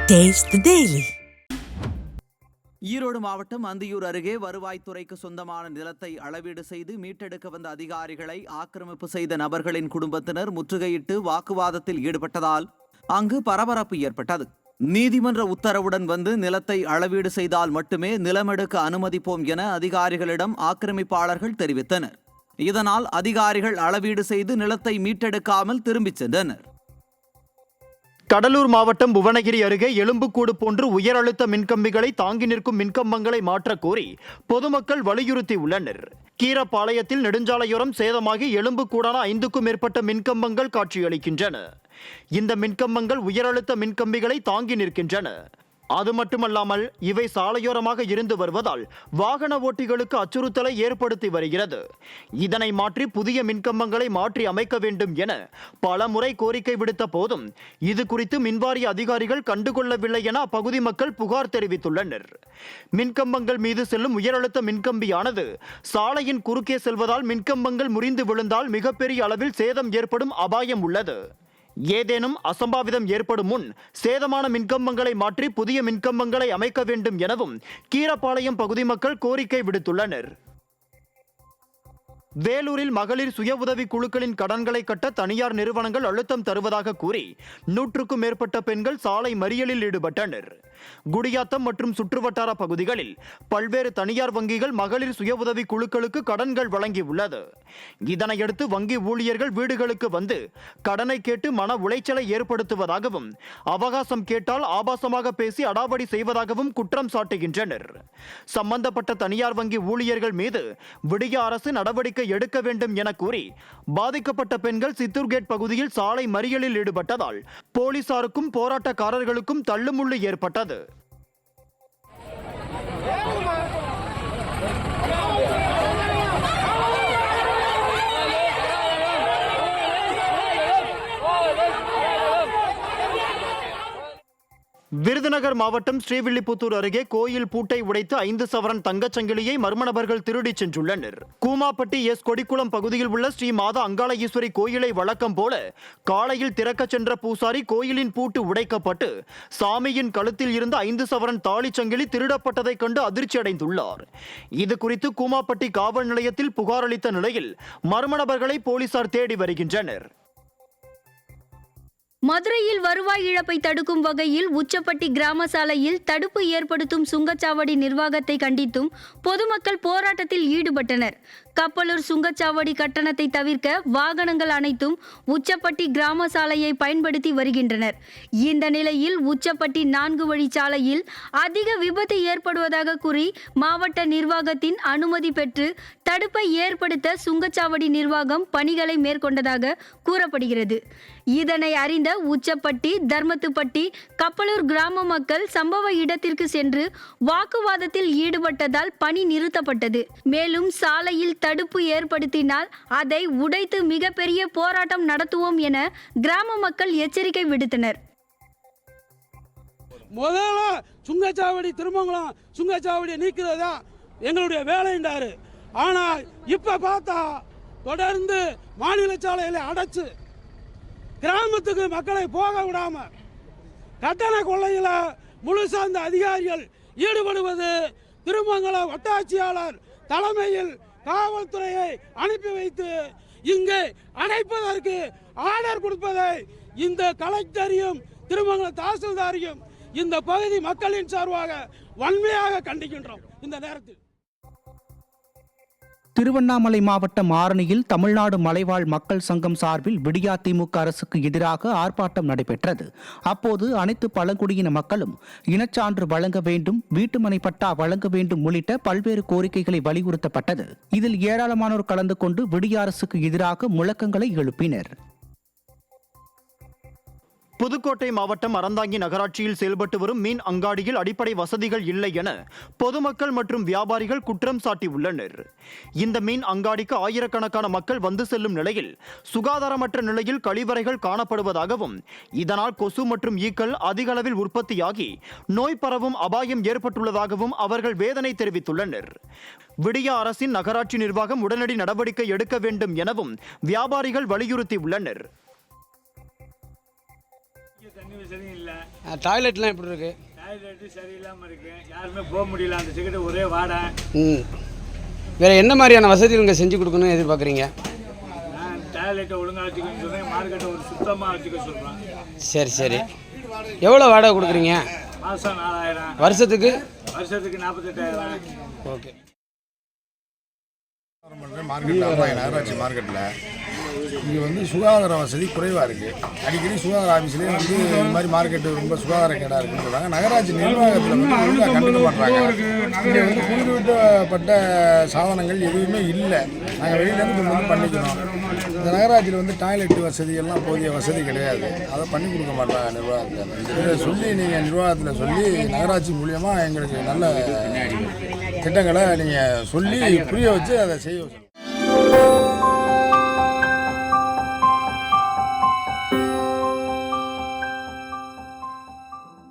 Taste the Daily. Erode மாவட்டம் அந்தியூர் அருகே வருவாய்த்துறைக்கு சொந்தமான நிலத்தை அளவீடு செய்து மீட்டெடுக்க வந்த அதிகாரிகளை ஆக்கிரமிப்பு செய்த நபர்களின் குடும்பத்தினர் முற்றுகையிட்டு வாக்குவாதத்தில் ஈடுபட்டதால் அங்கு பரபரப்பு ஏற்பட்டது. நீதிமன்ற உத்தரவுடன் வந்து நிலத்தை அளவீடு செய்தால் மட்டுமே நிலமெடுக்க அனுமதிப்போம் என அதிகாரிகளிடம் ஆக்கிரமிப்பாளர்கள் தெரிவித்தனர். இதனால் அதிகாரிகள் அளவீடு செய்து நிலத்தை மீட்டெடுக்காமல் திரும்பிச் சென்றனர். கடலூர் மாவட்டம் புவனகிரி அருகே எலும்புக்கூடு போன்று உயர் அழுத்த மின்கம்பிகளை தாங்கி நிற்கும் மின்கம்பங்களை மாற்றக் கோரி பொதுமக்கள் வலியுறுத்தி உள்ளனர். கீரப்பாளையத்தில் நெடுஞ்சாலையோரம் சேதமாகி எலும்புக்கூடான 5க்கும் மேற்பட்ட மின்கம்பங்கள் காட்சியளிக்கின்றன. இந்த மின்கம்பங்கள் உயர் அழுத்த மின்கம்பிகளை தாங்கி நிற்கின்றன. அது மட்டுமல்லாமல் இவை சாலையோரமாக இருந்து வருவதால் வாகன ஓட்டிகளுக்கு அச்சுறுத்தலை ஏற்படுத்தி வருகிறது. இதனை மாற்றி புதிய மின்கம்பங்களை மாற்றி அமைக்க வேண்டும் என பல முறை கோரிக்கை விடுத்த போதும் இது குறித்து மின்வாரிய அதிகாரிகள் கண்டுகொள்ளவில்லை என அப்பகுதி மக்கள் புகார் தெரிவித்துள்ளனர். மின்கம்பங்கள் மீது செல்லும் உயரழுத்த மின்கம்பியானது சாலையின் குறுக்கே செல்வதால் மின்கம்பங்கள் முறிந்து விழுந்தால் மிகப்பெரிய அளவில் சேதம் ஏற்படும் அபாயம் உள்ளது. ஏதேனும் அசம்பாவிதம் ஏற்படும் முன் சேதமான மின்கம்பங்களை மாற்றி புதிய மின்கம்பங்களை அமைக்க வேண்டும் எனவும் கீரப்பாளையம் பகுதி மக்கள் கோரிக்கை விடுத்துள்ளனர். வேலூரில் மகளிர் சுய உதவி குழுக்களின் கடன்களை கட்ட தனியார் நிறுவனங்கள் அழுத்தம் தருவதாக கூறி 100க்கும் மேற்பட்ட பெண்கள் சாலை மறியலில் ஈடுபட்டனர். குடியாத்தம் மற்றும் சுற்றுவட்டார பகுதிகளில் பல்வேறு தனியார் வங்கிகள் மகளிர் சுய உதவி குழுக்களுக்கு கடன்கள் வழங்கியுள்ளது. இதனையடுத்து வங்கி ஊழியர்கள் வீடுகளுக்கு வந்து கடனை கேட்டு மன உளைச்சலை ஏற்படுத்துவதாகவும் அவகாசம் கேட்டால் ஆபாசமாக பேசி அடாவடி செய்வதாகவும் குற்றம் சாட்டுகின்றனர். சம்பந்தப்பட்ட தனியார் வங்கி ஊழியர்கள் மீது விடிய அரசு நடவடிக்கை எடுக்க வேண்டும் என கூறி பாதிக்கப்பட்ட பெண்கள் சித்தூர்கேட் பகுதியில் சாலை மறியலில் ஈடுபட்டதால் போலீசாருக்கும் போராட்டக்காரர்களுக்கும் தள்ளுமுள்ளு ஏற்பட்டது. விருதுநகர் மாவட்டம் ஸ்ரீவில்லிபுத்தூர் அருகே கோயில் பூட்டை உடைத்து 5 சவரன் தங்கச்சங்கிலியை மர்ம நபர்கள் திருடிச் சென்றுள்ளனர். கூமாப்பட்டி எஸ் கொடிக்குளம் பகுதியில் உள்ள ஸ்ரீ மாதா அங்காள ஈஸ்வரி கோயிலை வழக்கம் போல காலையில் திறக்க சென்ற பூசாரி கோயிலின் பூட்டு உடைக்கப்பட்டு சாமியின் கழுத்தில் இருந்த 5 சவரன் தாலிச்சங்கிலி திருடப்பட்டதை கண்டு அதிர்ச்சி அடைந்துள்ளார். இது குறித்து கூமாப்பட்டி காவல் நிலையத்தில் புகார் அளித்த நிலையில் மர்ம நபர்களை போலீசார் தேடி வருகின்றனர். மதுரையில் வருவாய் இழப்பை தடுக்கும் வகையில் உச்சப்பட்டி கிராம சாலையில் தடுப்பு ஏற்படுத்தும் சுங்கச்சாவடி நிர்வாகத்தை கண்டித்தும் பொதுமக்கள் போராட்டத்தில் ஈடுபட்டனர். கப்பலூர் சுங்கச்சாவடி கட்டணத்தை தவிர்க்க வாகனங்கள் அனைத்தும் உச்சப்பட்டி கிராம சாலையை பயன்படுத்தி வருகின்றனர். இந்த நிலையில் உச்சப்பட்டி 4 வழிச்சாலையில் அதிக விபத்து ஏற்படுவதாக கூறி மாவட்ட நிர்வாகத்தின் அனுமதி பெற்று தடுப்பை ஏற்படுத்த சுங்கச்சாவடி நிர்வாகம் பணிகளை மேற்கொண்டதாக கூறப்படுகிறது. இதனை அறிந்த உச்சப்பட்டி, தர்மத்துப்பட்டி, கப்பலூர் கிராம மக்கள் சம்பவ இடத்திற்கு சென்று வாக்குவாதத்தில் ஈடுபட்டதால் பணி நிறுத்தப்பட்டது. மேலும் சாலையில் தடுப்பு ஏற்படுத்தினால் அதை உடைத்து மிகப்பெரிய போராட்டம் நடத்துவோம் என கிராம மக்கள் எச்சரிக்கை விடுத்தனர். முதல்ல சுங்கச்சாவடி திருமங்கலம் சுங்கச்சாவடியை நீக்கிறதா எங்களுடைய வேலைன்றாரு. ஆனால் இப்ப பார்த்தா தொடர்ந்து மாநில சாலைகளை அடைச்சு கிராமத்துக்கு மக்களை போக விடாம கட்டண கொள்ளையில முழுசா அந்த அதிகாரிகள் ஈடுபடுவது திருமங்கலம் வட்டாட்சியாளர் தலைமையில் காவல்துறையை அனுப்பி வைத்து இங்கே அடைப்பதற்கு ஆர்டர் கொடுப்பதை இந்த கலெக்டரையும் திருமங்கலம் தாசில்தாரையும் இந்த பகுதி மக்களின் சார்பாக வன்மையாக கண்டிக்கின்றோம். இந்த நேரத்தில் திருவண்ணாமலை மாவட்டம் ஆரணியில் தமிழ்நாடு மலைவாழ் மக்கள் சங்கம் சார்பில் விடியா திமுக அரசுக்கு எதிராக ஆர்ப்பாட்டம் நடைபெற்றது. அப்போது அனைத்து பழங்குடியின மக்களும் இனச்சான்று வழங்க வேண்டும், வீட்டுமனை பட்டா வழங்க வேண்டும் உள்ளிட்ட பல்வேறு கோரிக்கைகளை வலியுறுத்தப்பட்டது. இதில் ஏராளமானோர் கலந்து கொண்டு விடியா அரசுக்கு எதிராக முழக்கங்களை எழுப்பினர். புதுக்கோட்டை மாவட்டம் அறந்தாங்கி நகராட்சியில் செயல்பட்டு வரும் மீன் அங்காடியில் அடிப்படை வசதிகள் இல்லை என பொதுமக்கள் மற்றும் வியாபாரிகள் குற்றம் சாட்டியுள்ளனர். இந்த மீன் அங்காடிக்கு ஆயிரக்கணக்கான மக்கள் வந்து செல்லும் நிலையில் சுகாதாரமற்ற நிலையில் கழிவறைகள் காணப்படுவதாகவும் இதனால் கொசு மற்றும் ஈக்கள் அதிக அளவில் உற்பத்தியாகி நோய் பரவும் அபாயம் ஏற்பட்டுள்ளதாகவும் அவர்கள் வேதனை தெரிவித்துள்ளனர். விடியா அரசின் நகராட்சி நிர்வாகம் உடனடி நடவடிக்கை எடுக்க வேண்டும் எனவும் வியாபாரிகள் வலியுறுத்தியுள்ளனர். தண்ணி வசதியும் இல்லை. டாய்லெட்லாம் எப்படி இருக்குது? டாய்லெட்டு சரியில்லாமல் இருக்குது. யாருமே போக முடியல. அந்த டிக்கெட்டு ஒரே வாடை. வேறு என்ன மாதிரியான வசதிகள் இங்கே செஞ்சு கொடுக்கணும்னு எதிர்பார்க்குறீங்க? நான் டாய்லெட்டை ஒழுங்காக வச்சுக்கணும்னு சொல்கிறேன். மார்க்கெட்டை ஒரு சுத்தமாக வச்சுக்க சொல்கிறேன். சரி சரி. எவ்வளோ வாடகை கொடுக்குறீங்க? மாதம் 4000. வருஷத்துக்கு? வருஷத்துக்கு 48,000. ஓகே. மார்க்கெட்டில் நகராட்சி மார்க்கெட்டில் இங்கே வந்து சுகாதார வசதி குறைவாக இருக்குது. அடிக்கடி சுகாதார ஆஃபீஸ்லேயே வந்து இந்த மாதிரி மார்க்கெட்டு ரொம்ப சுகாதார கேடாக இருக்குன்னு சொல்கிறாங்க. நகராட்சி நிர்வாகத்தில் வந்து ஒழுங்காக கண்டுக்க மாட்டாங்க. இங்கே வந்து குளிரூட்டப்பட்ட சாதனங்கள் எதுவுமே இல்லை. நாங்கள் வெளியிலேருந்து கொண்டு வந்து பண்ணிக்கணும். இந்த நகராட்சியில் வந்து டாய்லெட்டு வசதி எல்லாம் போதிய வசதி கிடையாது. அதை பண்ணி கொடுக்க மாட்டாங்க நிர்வாகத்தில். இதை சொல்லி நீங்கள் நிர்வாகத்தில் சொல்லி நகராட்சி மூலியமாக எங்களுக்கு நல்ல திட்டங்களை நீங்கள் சொல்லி புரிய வச்சு அதை செய்ய